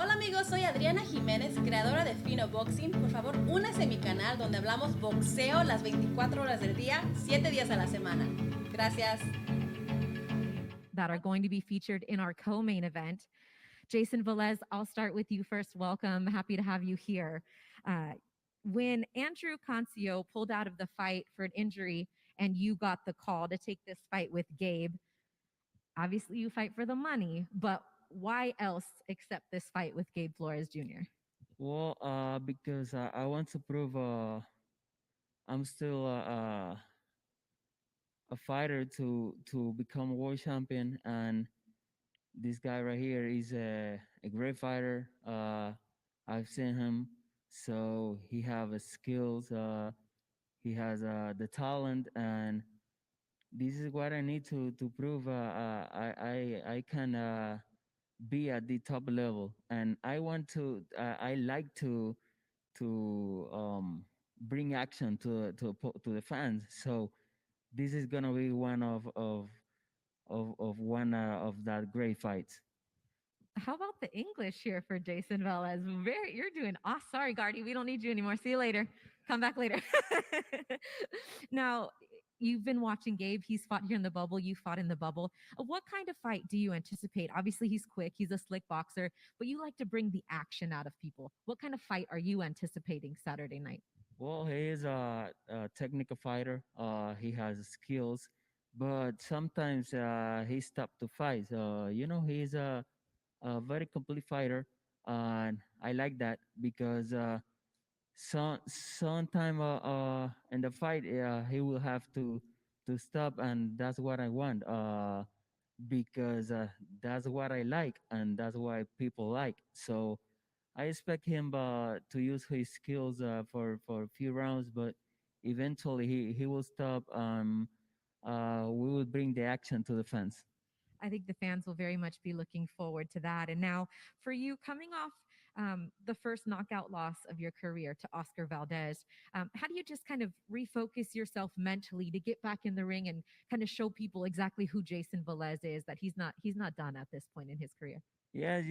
Hola amigos, soy Adriana Jiménez, creadora de Fino Boxing. Por favor, únase a mi canal donde hablamos boxeo las 24 horas del día, 7 días a la semana. Gracias. That are going to be featured in our co-main event. Jason Velez, I'll start with you first. Welcome. Happy to have you here. When Andrew Concio pulled out of the fight for an injury and you got the call to take this fight with Gabe, obviously you fight for the money, but why else accept this fight with Gabe Flores Jr.? Well, because I want to prove I'm still a fighter to become world champion, and this guy right here is a great fighter. I've seen him, so he have skills. He has the talent, and this is what I need to prove. I can be at the top level, and I want to. I like to bring action to the fans. So this is gonna be one of one of that great fights. How about the English here for Jason Velez? Very, you're doing. Oh, sorry, Gardy, we don't need you anymore. See you later. Come back later. Now, you've been watching Gabe. He's fought here in the bubble. You fought in the bubble. What kind of fight do you anticipate? Obviously, he's quick. He's a slick boxer, but you like to bring the action out of people. What kind of fight are you anticipating Saturday night? Well, he is a technical fighter. He has skills, but sometimes he stopped to fight. So he's a very complete fighter, and I like that because sometime in the fight he will have to stop, and that's what I want. Because that's what I like, and that's why people like. So I expect him to use his skills for a few rounds, but eventually he will stop. We will bring the action to the fans. I think the fans will very much be looking forward to that. And now, for you, coming off the first knockout loss of your career to Oscar Valdez, how do you just kind of refocus yourself mentally to get back in the ring and kind of show people exactly who Jason Velez is? That he's not done at this point in his career. Yeah,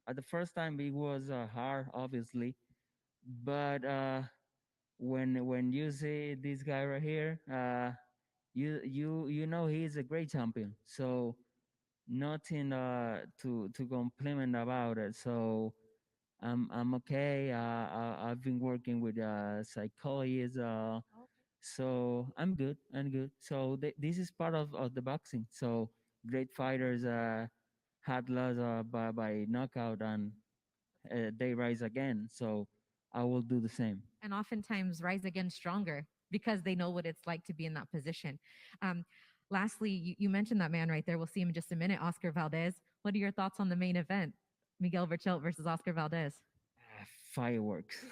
at the first time it was hard, obviously, but when you see this guy right here, you know he's a great champion. So nothing to compliment about it. So I'm okay. I've been working with psychologists. So I'm good. I'm good. So this is part of the boxing. So great fighters had lost by knockout, and they rise again. So I will do the same. And oftentimes rise again stronger because they know what it's like to be in that position. Um, Lastly, you mentioned that man right there. We'll see him in just a minute, Oscar Valdez. What are your thoughts on the main event, Miguel Berchelt versus Oscar Valdez? Fireworks.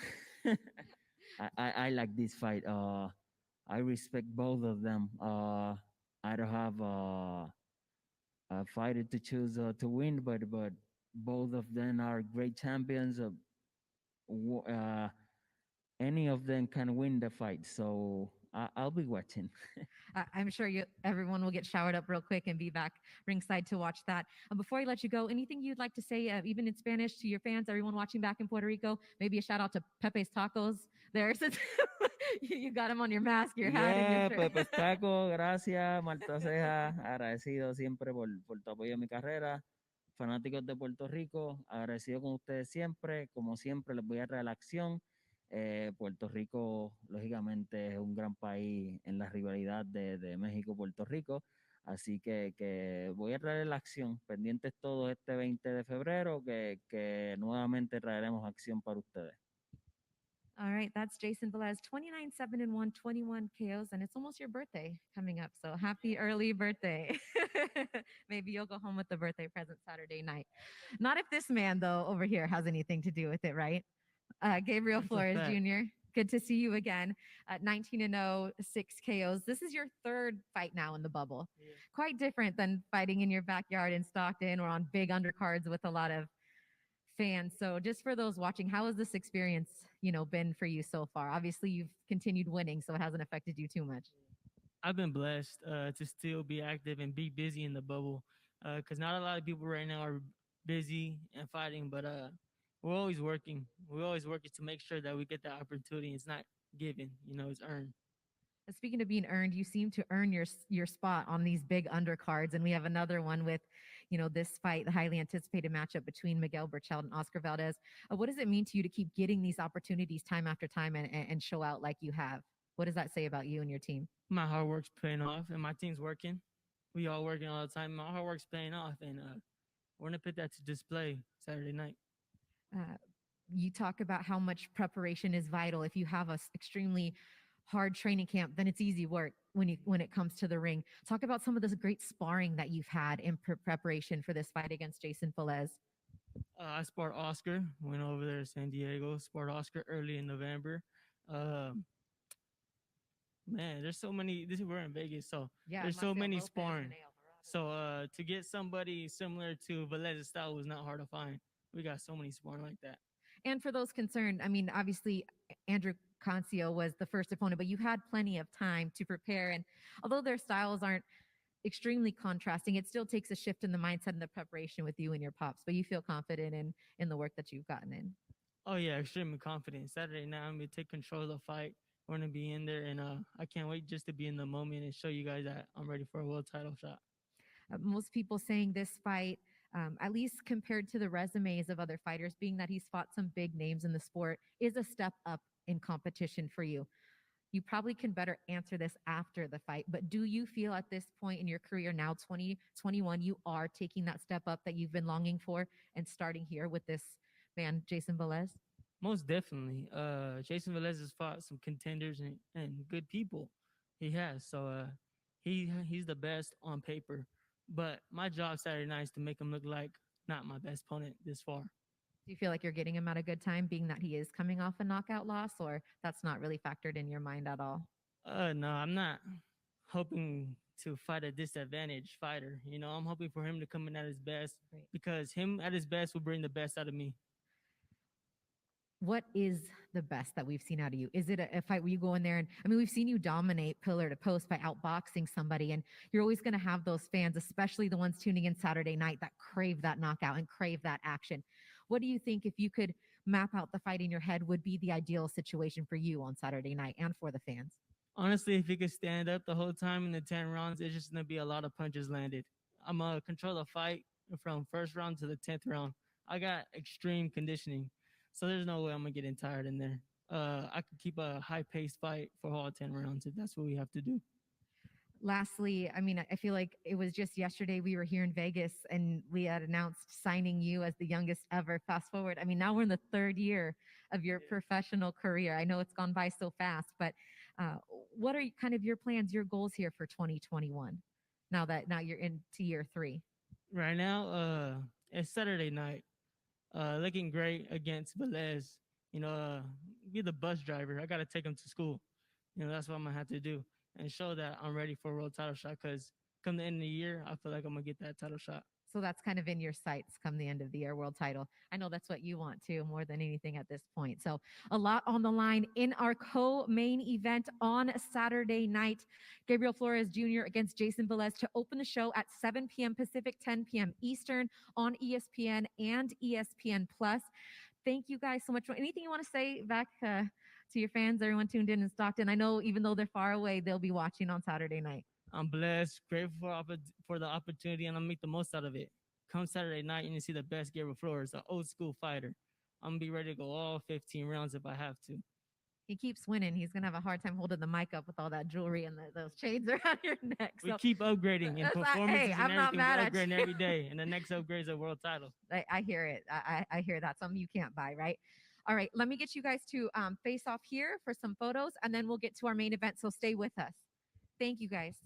I like this fight. I respect both of them. I don't have a fighter to choose to win, but both of them are great champions. Uh, any of them can win the fight, so I'll be watching. I'm sure everyone will get showered up real quick and be back ringside to watch that. Before I let you go, anything you'd like to say, even in Spanish, to your fans, everyone watching back in Puerto Rico? Maybe a shout out to Pepe's Tacos there, since you got him on your mask, your hat, and your Yeah, shirt. Pepe Taco, gracias, Marta Ceja, agradecido siempre por tu apoyo en mi carrera. Fanáticos de Puerto Rico, agradecido con ustedes siempre. Como siempre, les voy a traer la acción. Puerto Rico, lógicamente, es un gran país en la rivalidad de México-Puerto Rico. Así que voy a traer la acción. Pendientes todos este 20 de febrero, que nuevamente traeremos acción para ustedes. All right, that's Jason Velez, 29-7-1, 21 KOs, and it's almost your birthday coming up. So happy early birthday. Maybe you'll go home with the birthday present Saturday night. Not if this man, though, over here has anything to do with it, right? Gabriel That's a Flores fact. Jr., good to see you again. 19-0, 6 KOs. This is your third fight now in the bubble. Yeah. Quite different than fighting in your backyard in Stockton or on big undercards with a lot of fans. So just for those watching, how has this experience, been for you so far? Obviously, you've continued winning, so it hasn't affected you too much. I've been blessed to still be active and be busy in the bubble. because not a lot of people right now are busy and fighting, but we're always working. We're always working to make sure that we get that opportunity. It's not given, it's earned. Speaking of being earned, you seem to earn your spot on these big undercards, and we have another one with, this fight, the highly anticipated matchup between Miguel Berchelt and Oscar Valdez. What does it mean to you to keep getting these opportunities time after time and show out like you have? What does that say about you and your team? My hard work's paying off, and my team's working. We all working all the time. My hard work's paying off, and we're gonna put that to display Saturday night. Uh, you talk about how much preparation is vital. If you have a extremely hard training camp, then it's easy work when it comes to the ring. Talk about some of this great sparring that you've had in preparation for this fight against Jason Velez. I sparred Oscar. Went over there to San Diego. Sparred Oscar early in November. Um, Man, there's so many. We're in Vegas, so Yeah, there's so Marcel many Lopez, sparring. Rene Alvarado. So to get somebody similar to Velez's style was not hard to find. We got so many sparring like that. And for those concerned, I mean, obviously, Andrew Concio was the first opponent, but you had plenty of time to prepare. And although their styles aren't extremely contrasting, it still takes a shift in the mindset and the preparation with you and your pops. But you feel confident in the work that you've gotten in. Oh yeah, extremely confident. Saturday night, I'm gonna take control of the fight. We're gonna be in there, and I can't wait just to be in the moment and show you guys that I'm ready for a world title shot. Most people saying this fight, at least compared to the resumes of other fighters, being that he's fought some big names in the sport, is a step up in competition for you. You probably can better answer this after the fight, but do you feel at this point in your career now, 2021, you are taking that step up that you've been longing for and starting here with this man, Jason Velez? Most definitely. Jason Velez has fought some contenders and good people. He has. So he's the best on paper. But my job Saturday night is to make him look like not my best opponent this far. Do you feel like you're getting him at a good time, being that he is coming off a knockout loss, or that's not really factored in your mind at all? No, I'm not hoping to fight a disadvantaged fighter. I'm hoping for him to come in at his best Great. because him at his best will bring the best out of me. What is the best that we've seen out of you? Is it a fight where you go in there and, I mean, we've seen you dominate pillar to post by outboxing somebody, and you're always going to have those fans, especially the ones tuning in Saturday night, that crave that knockout and crave that action. What do you think, if you could map out the fight in your head, would be the ideal situation for you on Saturday night and for the fans? Honestly, if he could stand up the whole time in the 10 rounds, it's just going to be a lot of punches landed. I'm going to control the fight from first round to the 10th round. I got extreme conditioning, so there's no way I'm going to get tired in there. I could keep a high-paced fight for all 10 rounds if that's what we have to do. Lastly, I mean, I feel like it was just yesterday we were here in Vegas and we had announced signing you as the youngest ever. Fast forward, I mean, now we're in the third year of your professional career. I know it's gone by so fast, but what are kind of your plans, your goals here for 2021? Now you're into year 3. Right now, it's Saturday night. Looking great against Velez. Be the bus driver. I got to take him to school. That's what I'm going to have to do and show that I'm ready for a world title shot, because come the end of the year, I feel like I'm going to get that title shot. So that's kind of in your sights come the end of the year, world title. I know that's what you want too, more than anything at this point. So a lot on the line in our co-main event on Saturday night. Gabriel Flores Jr. against Jason Velez to open the show at 7 p.m. Pacific, 10 p.m. Eastern on ESPN and ESPN Plus. Thank you guys so much. Anything you want to say back to your fans, everyone tuned in Stockton? I know even though they're far away, they'll be watching on Saturday night. I'm blessed, grateful for the opportunity, and I'm going to make the most out of it. Come Saturday night, you're going to see the best Gabriel Flores, an old school fighter. I'm going to be ready to go all 15 rounds if I have to. He keeps winning. He's going to have a hard time holding the mic up with all that jewelry and those chains around your neck. We keep upgrading in performances and I'm not everything. mad We're at upgrading you. every day, and the next upgrade is a world title. I hear it. I hear that. Something you can't buy, right? All right, let me get you guys to face off here for some photos, and then we'll get to our main event, so stay with us. Thank you, guys.